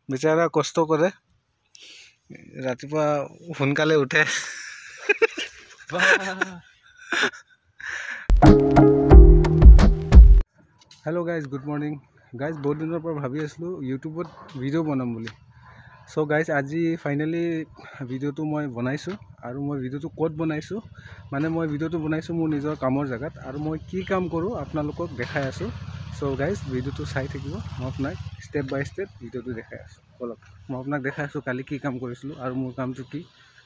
বেচাৰা কষ্ট কৰে ৰাতিপুৱা সোনকালে উঠে hello' guys good morning guys বহুত দিনৰ পৰা ভাবি আছিলোঁ ইউটিউবত ভিডিঅ' বনাম বুলি চ' গাইজ আজি ফাইনেলি ভিডিঅ'টো মই বনাইছোঁ আৰু মই ভিডিঅ'টো ক'ত বনাইছোঁ মানে মই ভিডিঅ'টো বনাইছোঁ মোৰ নিজৰ কামৰ জেগাত আৰু মই কি কাম কৰোঁ আপোনালোকক দেখাই আছোঁ চ' গাইজ ভিডিঅ'টো চাই থাকিব মই আপোনাক ষ্টেপ বাই ষ্টেপ ভিডিঅ'টো দেখাই আছোঁ বলক মই আপোনাক দেখাই আছোঁ কালি কি কাম কৰিছিলোঁ আৰু মোৰ কামটো কি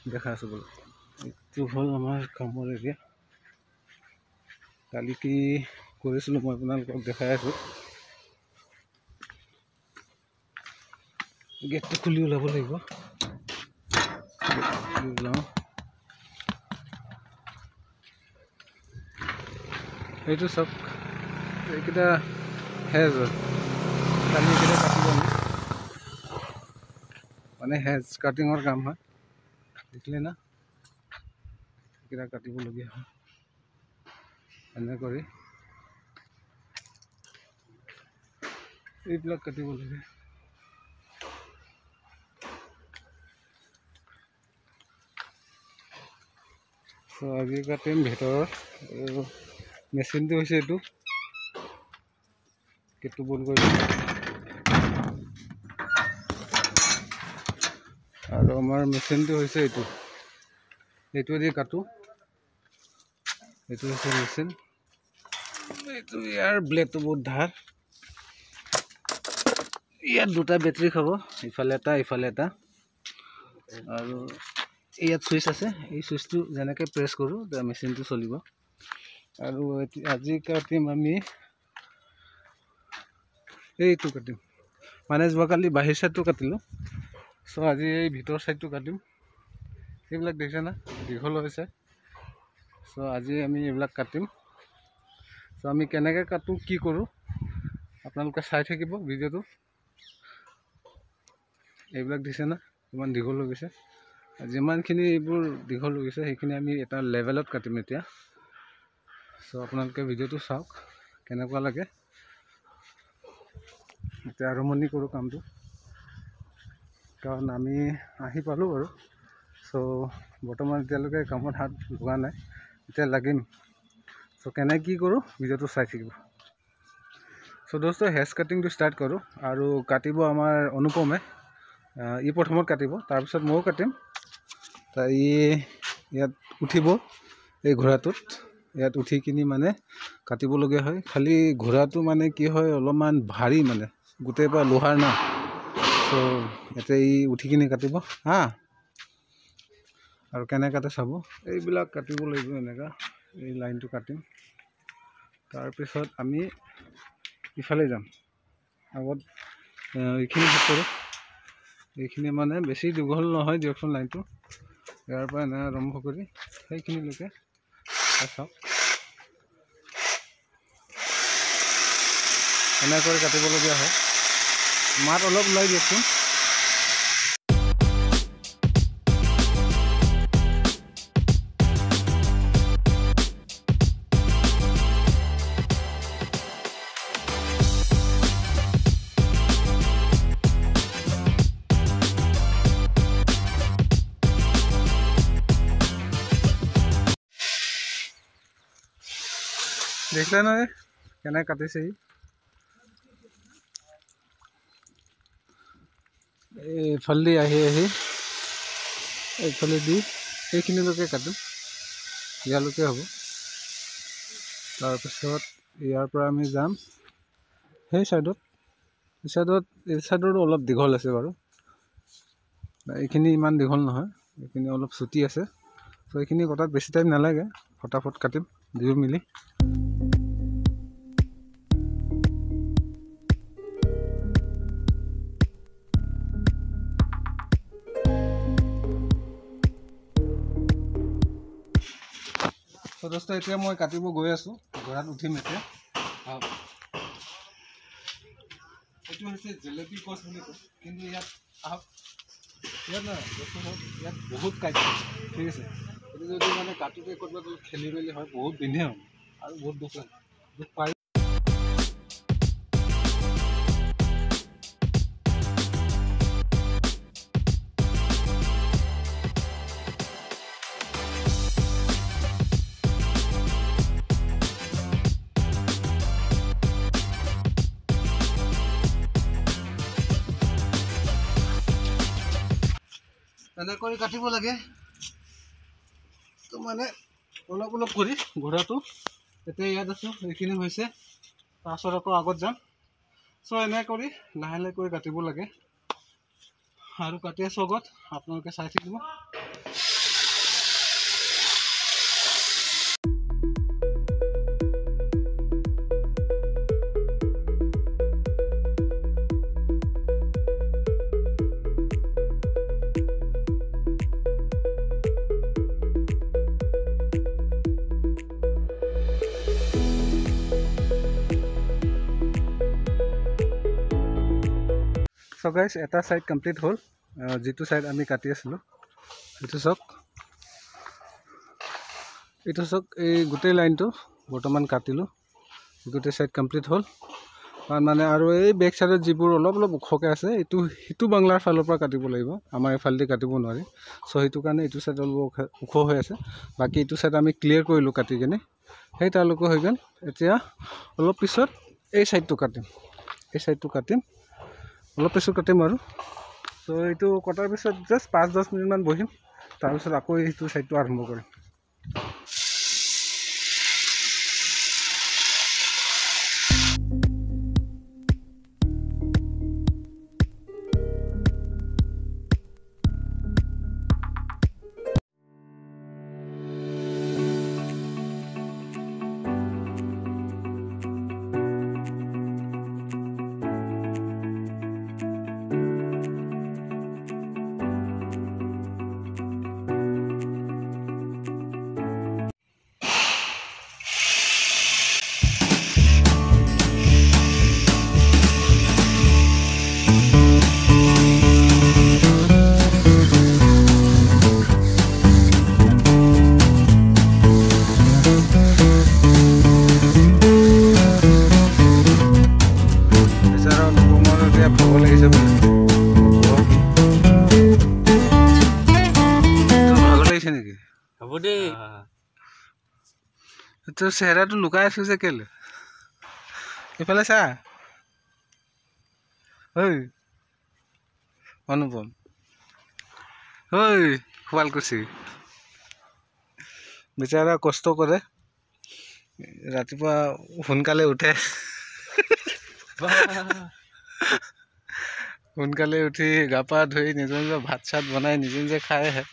দেখাই আছোঁ বলক এইটো হ'ল আমাৰ কামৰ এৰিয়া কালি কি কৰিছিলোঁ মই আপোনালোকক দেখাই আছোঁ গেটটো খুলি ওলাব লাগিব ওলাওঁ এইটো চব এইকেইটা হেজ হয় কালি এইকেইটা কাটিব মানে হেজ কাটিঙৰ কাম হয় দেখিলে না এইকেইটা কাটিবলগীয়া হয় এনে কৰি এইবিলাক কাটিব লাগে চ' আজি কাটিম ভিতৰৰ মেচিনটো হৈছে এইটো গেটটো বন্ধ কৰি আৰু আমাৰ মেচিনটো হৈছে এইটোৱেদি কাটো এইটো হৈছে মেচিন এইটো ইয়াৰ ব্লেডটো বহুত ধাৰ ইয়াত দুটা বেটাৰী খাব ইফালে এটা আৰু ইয়াত চুইচ আছে এই চুইচটো যেনেকৈ প্ৰেছ কৰোঁ মেচিনটো চলিব আৰু আজি কাটিম আমি এইটো কাটিম মানে যোৱাকালি বাহিৰ চাইডটো কাটিলোঁ চ' আজি এই ভিতৰ চাইডটো কাটিম এইবিলাক দেখিছে না দীঘল হৈছে চ' আজি আমি এইবিলাক কাটিম চ' আমি কেনেকৈ কাটোঁ কি কৰোঁ আপোনালোকে চাই থাকিব ভিডিঅ'টো এইবিলাক দিছে না ইমান দীঘল হৈ গৈছে যিমানখিনি এইবোৰ দীঘল হৈ গৈছে সেইখিনি আমি এটা লেভেলত কাটিম এতিয়া চ' আপোনালোকে ভিডিঅ'টো চাওক কেনেকুৱা লাগে এতিয়া আৰম্ভণি কৰোঁ কামটো কাৰণ আমি আহি পালোঁ বাৰু চ' বৰ্তমান এতিয়ালৈকে কামত হাত লগা নাই এতিয়া লাগিম চ' কেনেকৈ কি কৰোঁ ভিডিঅ'টো চাই থাকিব চ' দোস্ত হেয়াৰ কাটিংটো ষ্টাৰ্ট কৰোঁ আৰু কাটিব আমাৰ অনুপমে ই প্ৰথমত কাটিব তাৰপিছত ময়ো কাটিম ই ইয়াত উঠিব এই ঘোঁৰাটোত ইয়াত উঠি কিনি মানে কাটিবলগীয়া হয় খালি ঘোঁৰাটো মানে কি হয় অলপমান ভাৰী মানে গোটেই পৰা লোহাৰ না চ' ইয়াতে ই উঠি কিনি কাটিব হা আৰু কেনেকৈ কাটে চাব এইবিলাক কাটিব লাগিব এনেকুৱা এই লাইনটো কাটিম তাৰপিছত আমি ইফালে যাম আগত এইখিনি শেষ কৰোঁ এইখিনি মানে বেছি দীঘল নহয় দিয়কচোন লাইনটো ইয়াৰ পৰা এনে আৰম্ভ কৰি সেইখিনিলৈকে চাওক এনেকৈ কাটিবলগীয়া হয় মাত অলপ ওলাই দিয়কচোন দেখিলে নহয় কেনেকৈ কাটিছে এইফালেদি আহি এইফালেদি এইখিনিলৈকে কাটিম ইয়ালৈকে হ'ব তাৰপিছত ইয়াৰ পৰা আমি যাম সেই চাইডত এই চাইডতো অলপ দীঘল আছে বাৰু এইখিনি ইমান দীঘল নহয় এইখিনি অলপ চুটি আছে চ' এইখিনি কটাত বেছি টাইম নালাগে ফটাফট কাটিম দুয়ো মিলি দোস্ত এতিয়া মই কাটিব গৈ আছোঁ ঘোঁৰাত উঠিম এতিয়া এইটো হৈছে জেলেপি গছ বুলি কয় কিন্তু ইয়াত ইয়াত বহুত কাটে ঠিক আছে এইটো যদি মানে কাটোতে ক'ৰবাত খেলি মেলি হয় বহুত বিন্ধে হয় আৰু বহুত দুখ লাগে দুখ পাই এনে কৰি কাটিব লাগে তো মানে অলপ অলপ কৰি ঘোঁৰাটো এতিয়া ইয়াত আছোঁ এইখিনি হৈছে তাৰপাছত আকৌ আগত যাম চ' এনে কৰি লাহে লাহে কৰি কাটিব লাগে আৰু কাটি আছোঁ আগত আপোনালোকে চাই থাকিব So guys, এটা সাইড কমপ্লিট হল যেটো সাইড আমি কাটি আছিলো এটো সক এই গোটেই লাইনটো বৰ্তমান কাটিলো গোটেই সাইড কমপ্লিট হল মানে আৰু এই বেক সাইডত যিবোৰ অলপ অলপ উখকে আছে এটো হিতু বাংলাৰ ফালৰ পৰা কাটিব লাগিব আমাৰ এফালদি কাটিব নোৱাৰি সো হেতু কাৰণে এটো সাইড অলপ উখ হৈ আছে বাকি এটো সাইড আমি ক্লিয়াৰ কৰিলো কাটি কেনে হেই তালুকো হৈ গল এতিয়া অলপ পিছত এই সাইডটো কাটিম অলপ পিছত কাটিম আৰু সো এইটো কটাৰ পিছত জাস্ট 5-10 মিনিট মান বহিম তাৰ পিছত আকৌ এইটো সাইডটো আৰম্ভ কৰিম তো চেহাৰাটো লুকাই আছো যে কেলে এফালে চা ঐ অনুপম ঐ শুৱালকুছি বেচাৰা কষ্ট কৰে ৰাতিপুৱা সোনকালে উঠে সোনকালে উঠি গা পা ধুই নিজে নিজে ভাত চাত বনাই নিজে নিজে খাই আহে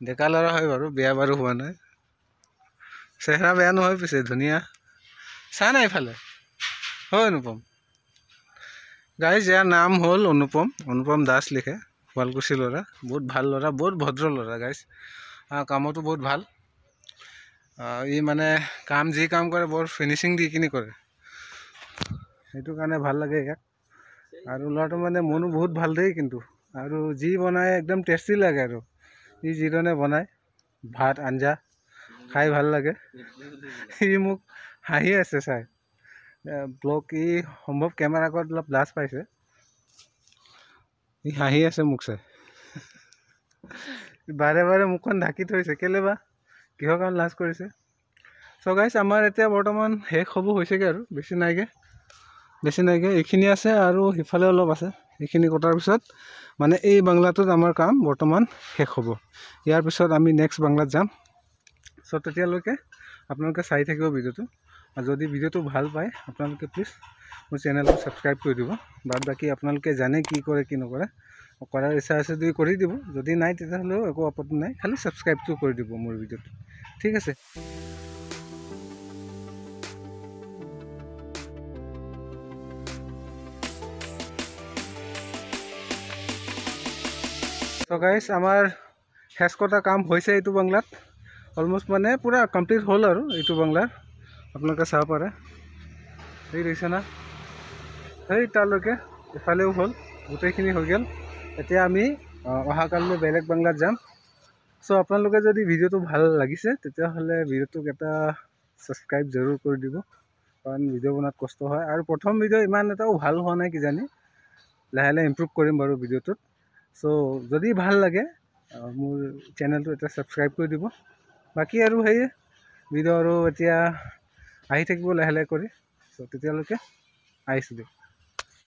ডেকা ল'ৰা হয় বাৰু বিয়া বাৰু হোৱা নাই চেহাৰা বেয়া নহয় পিছে ধুনীয়া চা নাই ইফালে হয় অনুপম গাইজ ইয়াৰ নাম হ'ল অনুপম দাস লিখে শুৱালকুছি ল'ৰা বহুত ভাল ল'ৰা বহুত ভদ্ৰ ল'ৰা গাইজ কামতো বহুত ভাল ই মানে যি কাম কৰে বৰ ফিনিচিং দি কিনি কৰে সেইটো কাৰণে ভাল লাগে ইয়াক আৰু ল'ৰাটো মানে মনো বহুত ভাল দেই কিন্তু আৰু যি বনায় একদম টেষ্টি লাগে আৰু ই যিধৰণে বনায় ভাত আঞ্জা খাই ভাল লাগে ই মোক হাঁহি আছে চাই ব্লগ ই সম্ভৱ কেমেৰা আগত অলপ লাজ পাইছে ই হাঁহি আছে মোক চাই বাৰে বাৰে মুখখন ঢাকি থৈছে কেলে বা কিহৰ কাৰণে লাজ কৰিছে চ' গাইজ আমাৰ এতিয়া বৰ্তমান শেষ হ'ব হৈছেগৈ আৰু বেছি নাইগে এইখিনি আছে আৰু সিফালে অলপ আছে এইখিনি কটাৰ পিছত মানে এই বাংলাটোত আমাৰ কাম বৰ্তমান শেষ হ'ব ইয়াৰ পিছত আমি নেক্সট বাংলাত যাম চ' তেতিয়ালৈকে আপোনালোকে চাই থাকিব ভিডিঅ'টো আৰু যদি ভিডিঅ'টো ভাল পায় আপোনালোকে প্লিজ মোৰ চেনেলটো ছাবস্ক্ৰাইব কৰি দিব বাদ বাকী আপোনালোকে জানে কি কৰে কি নকৰে কৰাৰ ইচ্ছা আছে যদি কৰি দিব যদি নাই তেতিয়াহ'লেও একো আপত্তি নাই খালি ছাবস্ক্ৰাইবটো কৰি দিব মোৰ ভিডিঅ'টো ঠিক আছে চ' গাইজ আমাৰ শেষ কটা কাম হৈছে এইটো বাংলাত অলমোষ্ট মানে পুৰা কমপ্লিট হ'ল আৰু এইটো বাংলাৰ আপোনালোকে চাব পাৰে এই দেখিছে না সেই তালৈকে ইফালেও হ'ল গোটেইখিনি হৈ গ'ল এতিয়া আমি অহাকালিলৈ বেলেগ বাংলাত যাম চ' আপোনালোকে যদি ভিডিঅ'টো ভাল লাগিছে তেতিয়াহ'লে ভিডিঅ'টোক এটা ছাবস্ক্ৰাইব জৰুৰ কৰি দিব কাৰণ ভিডিঅ' বনোৱাত কষ্ট হয় আৰু প্ৰথম ভিডিঅ' ইমান এটাও ভাল হোৱা নাই কিজানি লাহে লাহে ইম্প্ৰুভ কৰিম বাৰু ভিডিঅ'টোত চ' যদি ভাল লাগে মোৰ চেনেলটো এটা ছাবস্ক্ৰাইব কৰি দিব বাকী আৰু সেয়ে ভিডিঅ' আৰু এতিয়া আহি থাকিব লাহে লাহে কৰি চ' তেতিয়ালৈকে আহিছোঁ দিয়ক